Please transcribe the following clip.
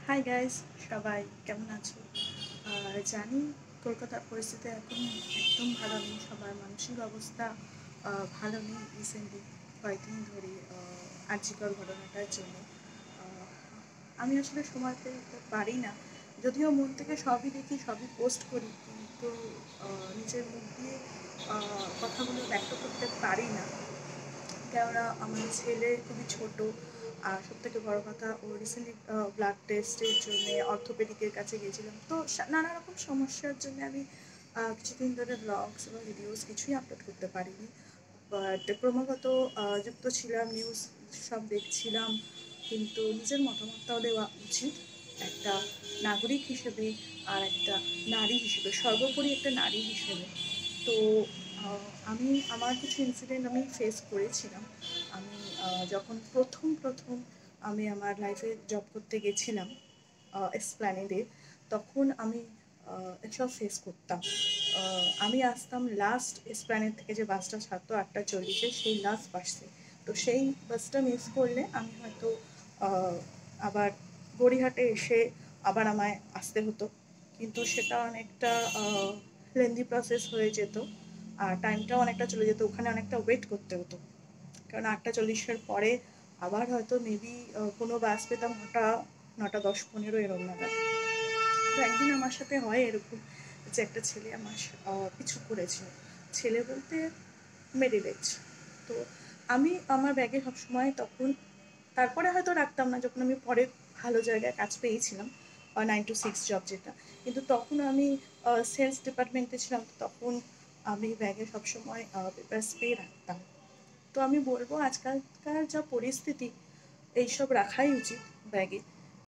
Hi guys, সবাই কেমন আছো? জানি কলকাতার পরিস্থিতি এখন একদম ভালো নেই, সবার মানসিক অবস্থা ভালো নেই। রিসেন্টলি কয়েকদিন ধরে আর্যিকর ঘটনাটার জন্য আহ, আমি আসলে সময় পেতে পারি না, যদিও মন থেকে সবই দেখি, সবই পোস্ট করি, কিন্তু নিজের মুখ দিয়ে কথাগুলো ব্যক্ত করতে পারি না। কেননা আমার ছেলে খুবই ছোট, আর সবথেকে বড় কথা ও রিসেন্টলি ব্লাড টেস্টের জন্য অর্থোপেডিকের কাছে গিয়েছিলাম। তো নানা রকম সমস্যার জন্য আমি কিছুদিন ধরে ব্লগস বা ভিডিওস কিছুই আপলোড করতে পারিনি। বাট ক্রমাগত যুক্ত ছিলাম, নিউজ সব দেখছিলাম, কিন্তু নিজের মতামতটাও দেওয়া উচিত একটা নাগরিক হিসেবে, আর একটা নারী হিসেবে, সর্বোপরি একটা নারী হিসেবে। তো আমি আমার কিছু ইনসিডেন্ট আমি ফেস করেছিলাম। আমি যখন প্রথম আমি আমার লাইফে জব করতে গেছিলাম এসপ্ল্যানেডে, তখন আমি এসব ফেস করতাম। আমি আসতাম লাস্ট এসপ্ল্যানেড থেকে, যে বাসটা ছাড়তো 8:40-এ, সেই লাস্ট বাসে। তো সেই বাসটা মিস করলে আমি হয়তো আবার গড়িয়াহাটে এসে আবার আমায় আসতে হতো, কিন্তু সেটা অনেকটা লেন্দি প্রসেস হয়ে যেত, আর টাইমটাও অনেকটা চলে যেত, ওখানে অনেকটা ওয়েট করতে হতো। কারণ 8:40-এর পরে আবার হয়তো মেবি কোনো বাস পেতাম 9:10-15 এরকম নাগাদ। তো একদিন আমার সাথে হয় এরকম, যে একটা ছেলে আমার পিছু করেছিল। ছেলে বলতে মিডিল এজ। তো আমি আমার ব্যাগে সবসময় তখন, তারপরে হয়তো রাখতাম না যখন আমি পরে ভালো জায়গায় কাজ পেয়েছিলাম, 9 to 6 জব যেটা, কিন্তু তখন আমি সেলস ডিপার্টমেন্টে ছিলাম। তখন আমি ব্যাগে সবসময় পেপার পেয়ে রাখতাম। তো আমি বলবো আজকালকার যা পরিস্থিতি, এইসব রাখাই উচিত ব্যাগে।